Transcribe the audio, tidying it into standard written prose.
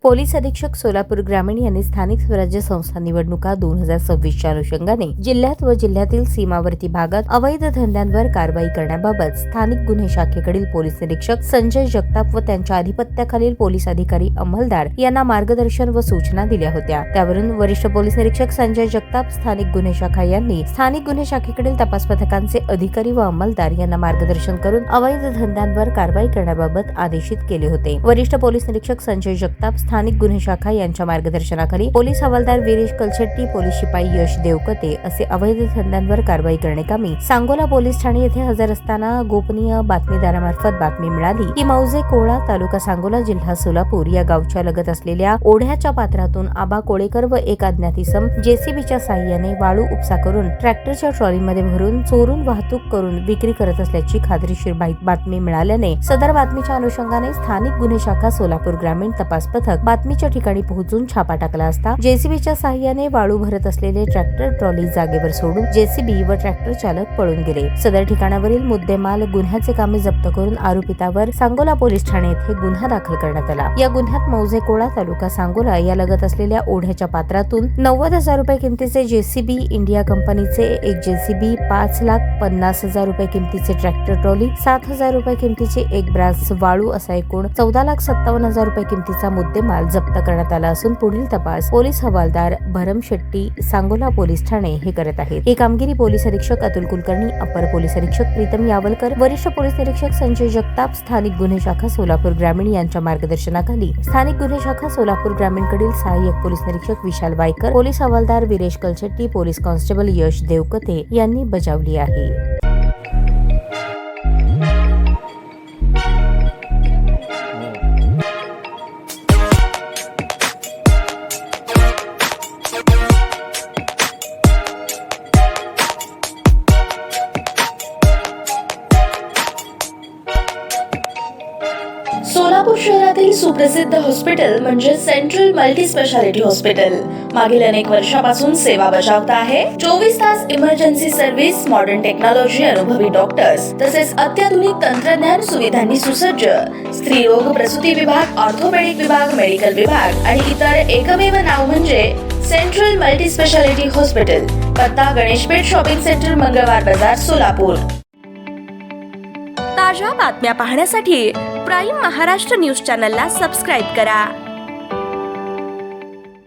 Police अधीक्षक सोलापूर ग्रामीण यांनी स्थानिक स्वराज्य संस्था निवडणुका 2026च्या अनुषंगाने जिल्ह्यात व जिल्ह्यातील सीमावर्ती भागात अवैध धंद्यांवर कारवाई करण्याबाबत स्थानिक गुन्हे शाखेकडील पोलीस निरीक्षक संजय जगताप व त्यांच्या अधिपत्याखालील पोलीस अधिकारी अंमलदार यांना मार्गदर्शन व सूचना दिल्या होत्या। त्यावरून वरिष्ठ पोलीस निरीक्षक संजय जगताप स्थानिक गुन्हे शाखा यांनी स्थानिक गुन्हे शाखेकडील तपास पथकांचे अधिकारी व अंमलदार यांना मार्गदर्शन करून अवैध धंद्यांवर कारवाई करण्याबाबत आदेशित केले होते। वरिष्ठ पोलीस निरीक्षक संजय जगताप स्थानिक गुन्हे शाखा यांच्या मार्गदर्शनाखाली पोलीस हवालदार वीरेश कलशेट्टी, पोलीस शिपाई यश देवकते असे अवैध धंद्यांवर कारवाई करण्याकामी सांगोला पोलीस ठाणे येथे हजर असताना गोपनीय बातमीदारामार्फत बातमी मिळाली की मौजे कोळा, तालुका सांगोला, जिल्हा सोलापूर या गावच्या लगत असलेल्या ओढ्याच्या पात्रातून आबा कोळेकर व एक अज्ञात इसम जेसीबीच्या साहाय्याने वाळू उपसा करून ट्रॅक्टरच्या ट्रॉलीमध्ये भरून चोरून वाहतूक करून विक्री करत असल्याची खात्रीशीर बातमी मिळाल्याने सदर बातमीच्या अनुषंगाने स्थानिक गुन्हे शाखा सोलापूर ग्रामीण तपास पथक बातमीच्या ठिकाणी पोहोचून छापा टाकला असता जेसीबीच्या साहाय्याने वाळू भरत असलेले ट्रॅक्टर ट्रॉली जागेवर सोडून जेसीबी व ट्रॅक्टर चालक पळून गेले। सदर ठिकाणावरील मुद्देमाल गुन्ह्याचे कामे जप्त करून आरोपितावर सांगोला पोलीस ठाणे येथे गुन्हा दाखल करण्यात आला। या गुन्ह्यात मौजे कोळा, तालुका सांगोला या लगत असलेल्या ओढ्याच्या पात्रातून 90,000 रुपये किमतीचे जेसीबी इंडिया कंपनीचे एक जेसीबी, 5,50,000 रुपये किमतीचे ट्रॅक्टर ट्रॉली, 7,000 रुपये किमतीचे एक ब्रास वाळू असा एकूण 14,57,000 रुपये किमतीचा मुद्देमाल जप्त करण्यात आला असून पुढील तपास पोलीस हवालदार भरम शेट्टी, सांगोला पोलीस ठाणे हे करत आहेत। ही कामगिरी पोलीस अधीक्षक अतुल कुलकर्णी, अपर पोलीस अधीक्षक प्रीतम यावलकर, वरिष्ठ पोलीस निरीक्षक संजय जगताप, स्थानिक गुन्हे शाखा सोलापूर ग्रामीण यांच्या मार्गदर्शनाखाली स्थानिक गुन्हे शाखा सोलापूर ग्रामीणकडील सहाय्यक पोलीस निरीक्षक विशाल वायकर, पोलीस हवालदार वीरेश कलशेट्टी, पोलीस कॉन्स्टेबल यश देवकते यांनी बजावली आहे। सोलापूर शहरातील सुप्रसिद्ध हॉस्पिटल म्हणजे सेंट्रल मल्टी स्पेशालिटी हॉस्पिटल मागील अनेक वर्षापासून सेवा बजावत आहे। 24 तास इमर्जन्सी सर्व्हिस, मॉडर्न टेक्नॉलॉजी, अनुभवी डॉक्टर्स तसेच अत्याधुनिक तंत्रज्ञान सुविधांनी सुसज्ज स्त्रीरोग प्रसूती विभाग, ऑर्थोपेडिक विभाग, मेडिकल विभाग आणि इतर एकमेव नाव म्हणजे सेंट्रल मल्टी स्पेशालिटी हॉस्पिटल। पत्ता गणेशपेठ शॉपिंग सेंटर, मंगळवार बाजार, सोलापूर। ताज्या बातम्या पाहण्यासाठी प्राईम महाराष्ट्र न्यूज चॅनलला सबस्क्राईब करा।